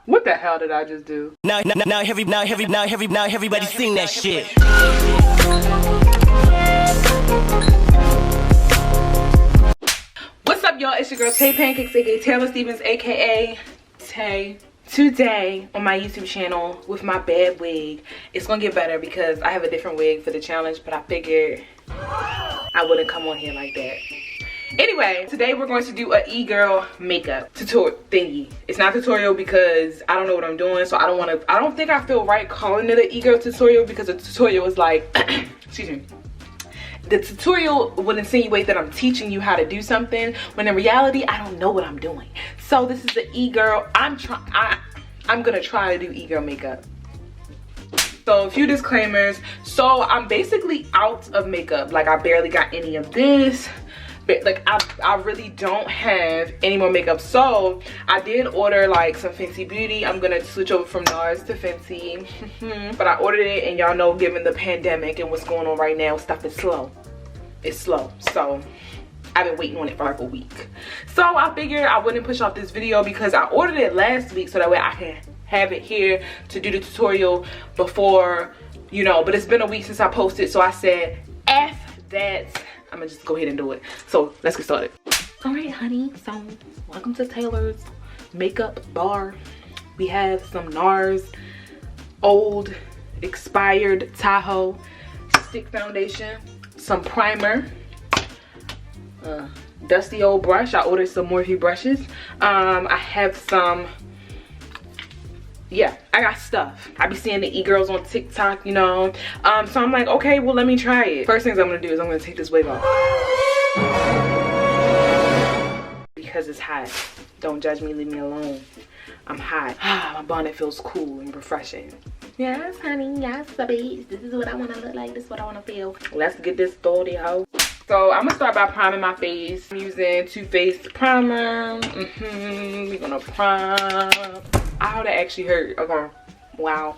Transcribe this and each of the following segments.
What the hell did I just do? Now everybody sing that shit. What's up, y'all? It's your girl TayPancakes, aka Taylor Stevens, aka Tay. Today on my YouTube channel with my bad wig. It's gonna get better because I have a different wig for the challenge, but I figured I wouldn't come on here like that. Anyway, today we're going to do a e-girl makeup tutorial thingy. It's not tutorial because I don't know what I'm doing, so I don't think I feel right calling it an e-girl tutorial because the tutorial is like excuse me. The tutorial would insinuate that I'm teaching you how to do something when in reality I don't know what I'm doing. So this is the e-girl. I'm gonna try to do e-girl makeup. So a few disclaimers. So I'm basically out of makeup. Like I barely got any of this. But like I really don't have any more makeup. So I did order like some Fenty Beauty. I'm gonna switch over from NARS to Fenty. But I ordered it, and y'all know, given the pandemic and what's going on right now, stuff is slow. It's slow. So I've been waiting on it for like a week. So I figured I wouldn't push off this video because I ordered it last week so that way I can have it here to do the tutorial before, you know, but it's been a week since I posted, so I said F that. I'm gonna just go ahead and do it. So let's get started. All right, honey, so welcome to Taylor's makeup bar. We have some NARS old expired Tahoe stick foundation, some primer, dusty old brush. I ordered some Morphe brushes. I have some, yeah, I got stuff. I be seeing the e-girls on TikTok, you know. So I'm like, okay, well, let me try it. First things I'm gonna do is I'm gonna take this wig off. Because it's hot. Don't judge me, leave me alone. I'm hot. My bonnet feels cool and refreshing. Yes, honey, yes, baby. This is what I wanna look like, this is what I wanna feel. Let's get this started, ho. So I'm gonna start by priming my face. I'm using Too Faced primer. We're gonna prime. Ow, that actually hurt. Okay. Wow.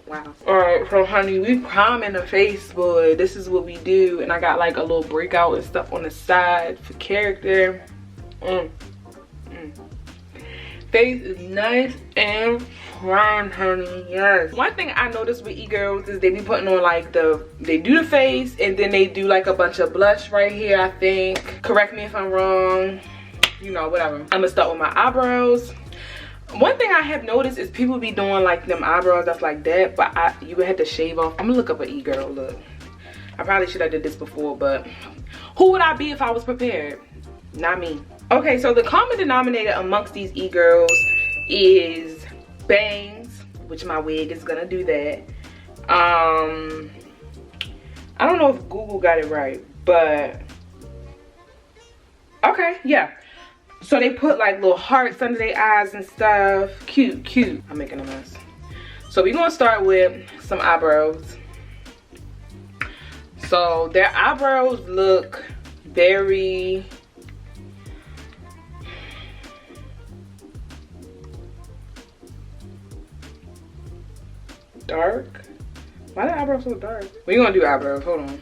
Wow. Alright, so honey, we priming the face, boy. This is what we do. And I got like a little breakout and stuff on the side for character. Face is nice and primed, honey. Yes. One thing I noticed with e-girls is they be putting on like they do the face and then they do like a bunch of blush right here, I think. Correct me if I'm wrong. You know, whatever. I'm gonna start with my eyebrows. One thing I have noticed is people be doing like them eyebrows, stuff like that, but you would have to shave off. I'm gonna look up an e-girl look. I probably should have did this before, but who would I be if I was prepared? Not me. Okay, so the common denominator amongst these e-girls is bangs, which my wig is gonna do that. I don't know if Google got it right, but okay, yeah. So they put like little hearts under their eyes and stuff. Cute, cute. I'm making a mess. So we're gonna start with some eyebrows. So their eyebrows look very dark. Why are the eyebrows so dark? We're gonna do eyebrows, hold on.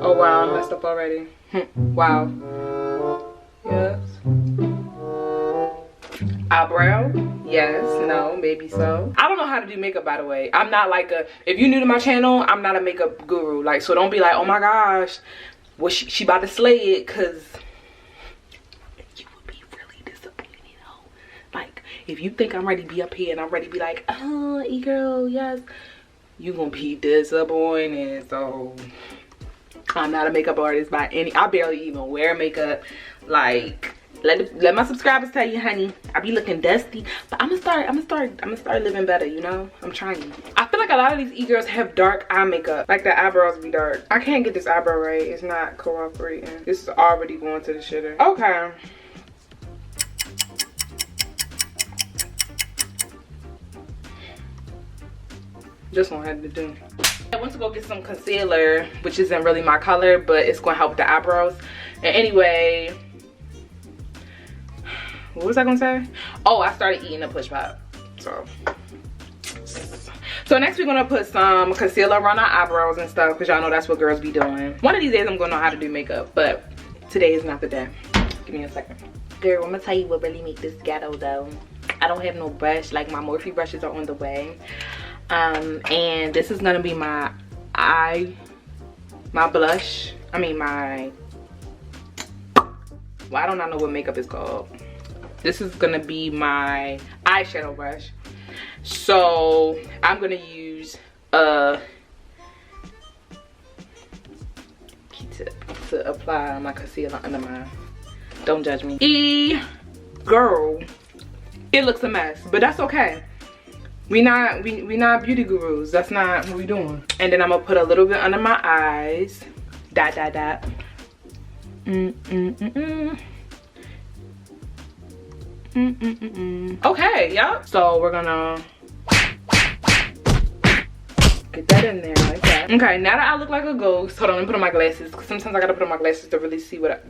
Oh wow, I messed up already. Wow. Yes. Eyebrow. Yes. No. Maybe so. I don't know how to do makeup, by the way. I'm not like if you're new to my channel, I'm not a makeup guru. Like, so don't be like, oh my gosh, well, she about to slay it, because you would be really disappointed, you know. Like, if you think I'm ready to be up here and I'm ready to be like, oh, e-girl, yes, you gonna be disappointed. So I'm not a makeup artist by any. I barely even wear makeup. Like, let my subscribers tell you, honey, I be looking dusty. But I'm gonna start living better, you know. I'm trying. I feel like a lot of these e-girls have dark eye makeup. Like the eyebrows be dark. I can't get this eyebrow right. It's not cooperating. This is already going to the shitter. Okay. Just what I had to do. I went to go get some concealer, which isn't really my color, but it's gonna help the eyebrows. And anyway, what was I gonna say? Oh, I started eating a push pop. So next we're gonna put some concealer on our eyebrows and stuff, because y'all know that's what girls be doing. One of these days I'm gonna know how to do makeup, but today is not the day. Give me a second. Girl, I'm gonna tell you what really make this ghetto though. I don't have no brush. Like my Morphe brushes are on the way. And this is gonna be my blush. I mean my, well, I do not know what makeup is called. This is gonna be my eyeshadow brush. So I'm gonna use a Q-tip to apply my concealer under my, don't judge me. Girl, it looks a mess, but that's okay. We not beauty gurus. That's not what we doing. And then I'm gonna put a little bit under my eyes. Dot dot dot. Okay, yeah. So we're gonna get that in there like that. Okay, now that I look like a ghost, hold on, let me put on my glasses, because sometimes I gotta put on my glasses to really see what I...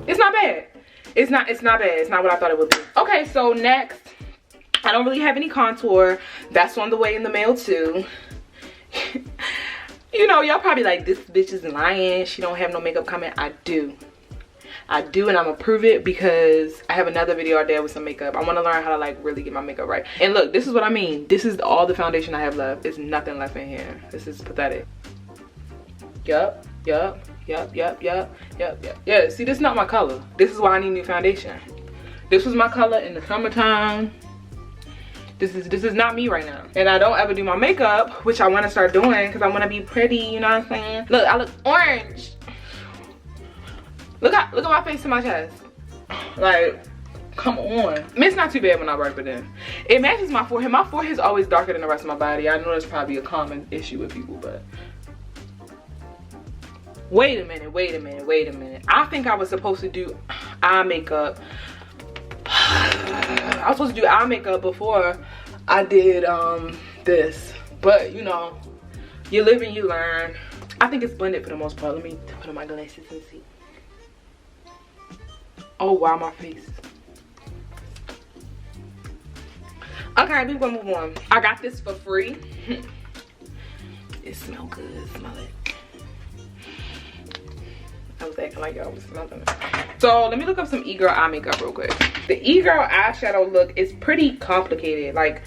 It's not bad. It's not bad. It's not what I thought it would be. Okay, so next, I don't really have any contour. That's on the way in the mail too. You know, y'all probably like, this bitch is lying. She don't have no makeup coming. I do, and I'm gonna prove it because I have another video out there with some makeup. I want to learn how to like really get my makeup right. And look, this is what I mean. This is all the foundation I have left. There's nothing left in here. This is pathetic. Yup. Yeah, see, this is not my color. This is why I need new foundation. This was my color in the summertime. This is not me right now. And I don't ever do my makeup, which I want to start doing because I want to be pretty, you know what I'm saying? Look, I look orange. Look at my face and my chest. Like, come on. It's not too bad when I rub it in. It matches my forehead. My forehead is always darker than the rest of my body. I know that's probably a common issue with people, but wait a minute. I think I was supposed to do eye makeup. I was supposed to do eye makeup before I did this. But you know, you live and you learn. I think it's blended for the most part. Let me put on my glasses and see. Oh wow, my face. Okay, we're gonna move on. I got this for free. It smells good. Smell it. I was acting like y'all was smelling it. So let me look up some e-girl eye makeup real quick. The e-girl eyeshadow look is pretty complicated. Like,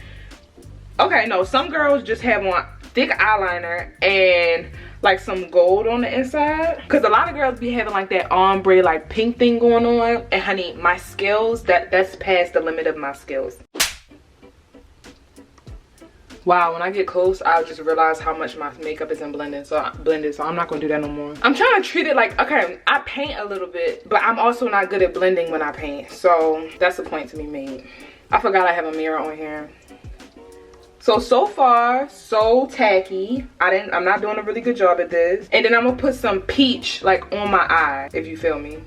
okay, no, some girls just have on thick eyeliner and like some gold on the inside, because a lot of girls be having like that ombre like pink thing going on. And honey, my skills, that's past the limit of my skills. Wow, when I get close, I just realize how much my makeup isn't blended, so I'm not gonna do that no more. I'm trying to treat it like, okay, I paint a little bit, but I'm also not good at blending when I paint, so that's the point to be made. I forgot I have a mirror on here. So far, so tacky. I'm not doing a really good job at this. And then I'm gonna put some peach like on my eye, if you feel me.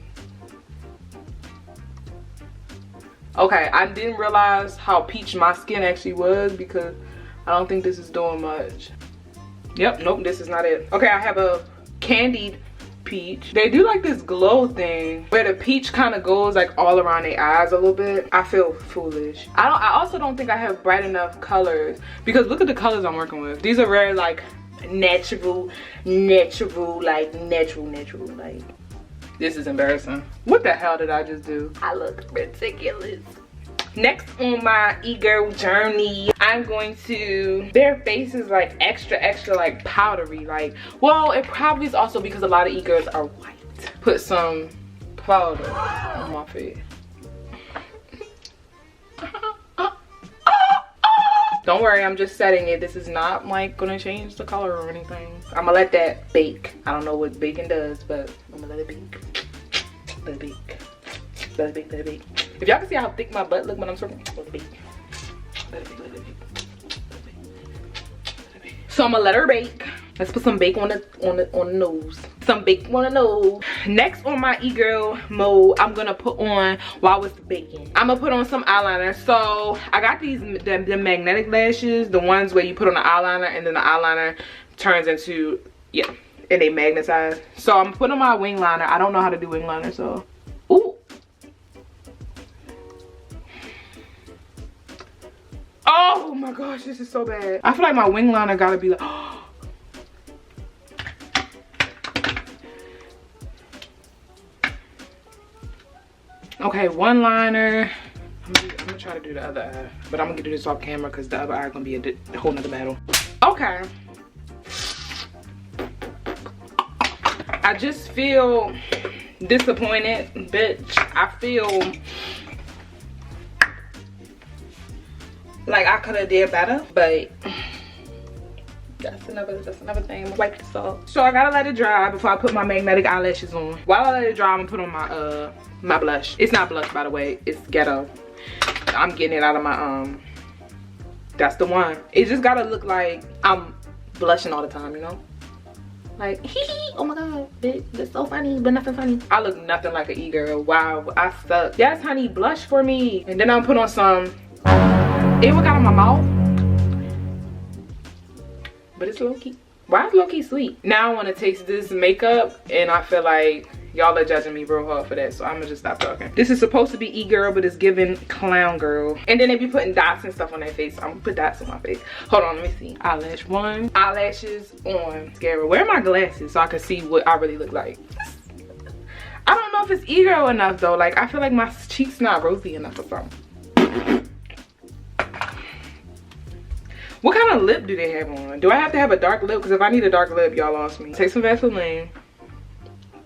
Okay, I didn't realize how peach my skin actually was because I don't think this is doing much. Yep, nope, this is not it. Okay, I have a candied peach. They do like this glow thing where the peach kind of goes like all around the eyes a little bit. I feel foolish. I also don't think I have bright enough colors because look at the colors I'm working with. These are very like natural, like this is embarrassing. What the hell did I just do? I look ridiculous. Next on my e-girl journey, I'm going to, their face is like extra like powdery, like, well, it probably is also because a lot of e-girls are white. Put some powder on my face. Don't worry, I'm just setting it. This is not like gonna change the color or anything. I'm gonna let that bake. I don't know what baking does, but I'm gonna let it bake. Let it bake. Let it bake, let it bake. If y'all can see how thick my butt look when I'm serving, let it bake. Let it bake, let it bake. So I'm gonna let her bake. Let's put some bake on the nose. Some bake on the nose. Next on my e-girl mode, I'm gonna put on while it's baking. I'm gonna put on some eyeliner. So I got these the magnetic lashes, the ones where you put on the eyeliner and then the eyeliner turns into, yeah, and they magnetize. So I'm putting on my wing liner. I don't know how to do wing liner, so. Ooh. Oh my gosh, this is so bad. I feel like my wing liner gotta be like, oh. Okay, one liner. I'm gonna try to do the other eye, but I'm gonna do this off camera because the other eye gonna be a whole nother battle. Okay. I just feel disappointed, bitch. I feel like I could have did better, but that's another thing. Wipe this off. So I gotta let it dry before I put my magnetic eyelashes on. While I let it dry, I'm gonna put on my my blush. It's not blush, by the way. It's ghetto. I'm getting it out of my that's the one. It just gotta look like I'm blushing all the time, you know? Like, hee hee, oh my god, bitch, that's so funny, but nothing funny. I look nothing like an e-girl. Wow, I suck. Yes, honey, blush for me. And then I'll put on some, it got on my mouth. But it's low-key. Why is low-key sweet? Now I want to taste this makeup, and I feel like y'all are judging me real hard for that, so I'm gonna just stop talking. This is supposed to be e-girl, but it's giving clown girl. And then they be putting dots and stuff on their face. I'm gonna put dots on my face. Hold on, let me see. Eyelash one, eyelashes on. Mascara. Where are my glasses so I can see what I really look like? I don't know if it's e-girl enough though. Like, I feel like my cheeks not rosy enough or something. What kind of lip do they have on? Do I have to have a dark lip? Because if I need a dark lip, y'all lost me. Take some Vaseline.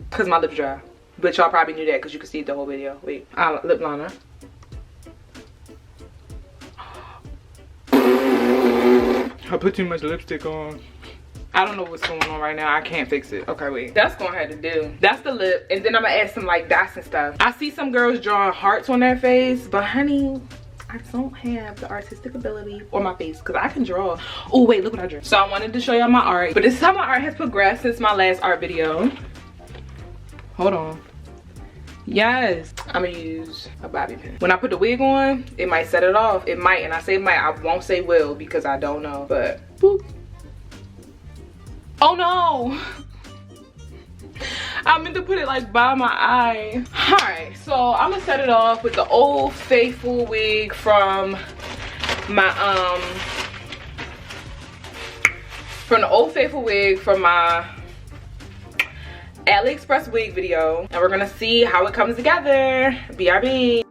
Because my lips dry. But y'all probably knew that because you could see the whole video. Wait, lip liner. I put too much lipstick on. I don't know what's going on right now. I can't fix it. Okay, wait. That's gonna have to do. That's the lip. And then I'm gonna add some like dots and stuff. I see some girls drawing hearts on their face. But honey, I don't have the artistic ability on my face because I can draw. Oh wait, look what I drew. So I wanted to show y'all my art. But this is how my art has progressed since my last art video. Hold on. Yes, I'm gonna use a bobby pin. When I put the wig on, it might set it off. It might, and I say might, I won't say will because I don't know. But boop. Oh no. I meant to put it like by my eye. Alright, so I'm gonna set it off with the Old Faithful wig from my AliExpress wig video, and we're gonna see how it comes together. BRB.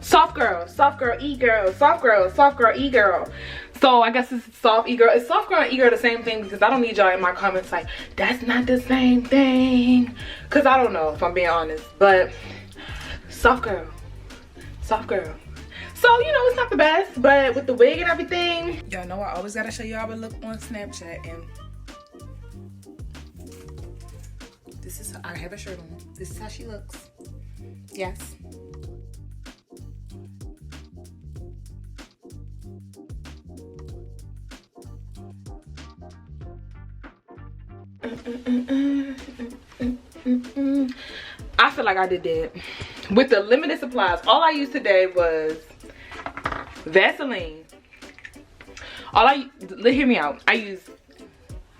Soft girl, e-girl, soft girl, e-girl. So I guess it's soft e-girl. Is soft girl and e-girl the same thing? Because I don't need y'all in my comments like, that's not the same thing. Because I don't know, if I'm being honest. But soft girl, soft girl. So, you know, it's not the best, but with the wig and everything. Y'all know I always gotta show y'all a look on Snapchat, and this is, I have a shirt on. This is how she looks. Yes. I feel like I did that. With the limited supplies, all I used today was Vaseline. Hear me out. I use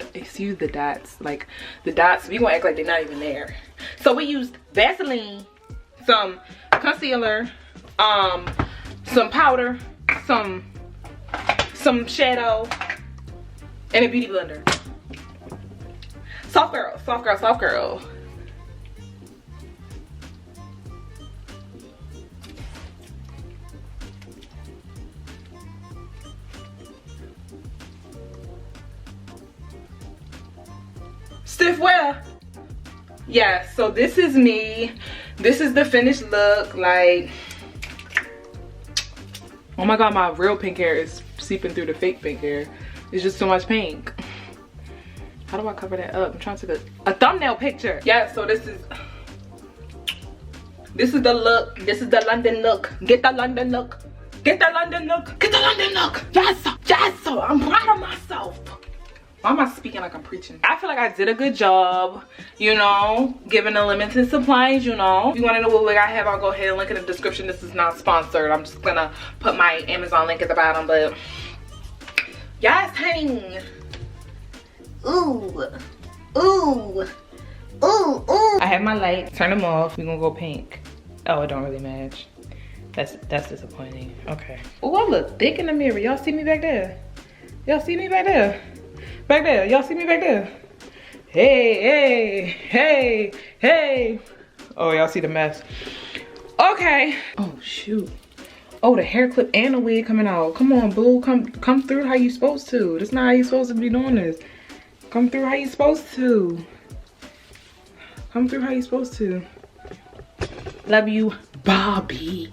the dots. Like the dots, we gonna act like they're not even there. So we used Vaseline, some concealer, some powder, some shadow, and a beauty blender. Soft girl, soft girl, soft girl. Stiff wear. Yeah, so this is me. This is the finished look. Like, oh my god, my real pink hair is seeping through the fake pink hair. It's just so much pink. How do I cover that up? I'm trying to take a thumbnail picture. Yeah, so this is the look. This is the London look. Get the London look. Get the London look. Get the London look. Yes, yes, so I'm proud of myself. Why am I speaking like I'm preaching? I feel like I did a good job, you know, given the limited supplies, you know. If you want to know what wig I have, I'll go ahead and link in the description. This is not sponsored. I'm just gonna put my Amazon link at the bottom, but yes, honey. Ooh, ooh, ooh, ooh. I have my lights. Turn them off. We're gonna go pink. Oh, it don't really match. That's disappointing. Okay. Oh, I look thick in the mirror. Y'all see me back there? Y'all see me back there? Back there. Y'all see me back there? Hey, hey, hey, hey. Oh, y'all see the mess. Okay. Oh, shoot. Oh, the hair clip and the wig coming out. Come on, boo. Come through how you supposed to. That's not how you supposed to be doing this. Come through how you supposed to. Come through how you supposed to. Love you, Bobby.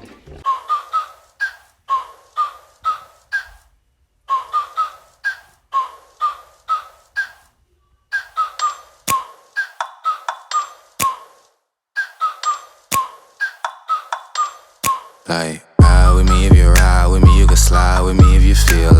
Like, ride with me if you ride with me, you can slide with me if you feel like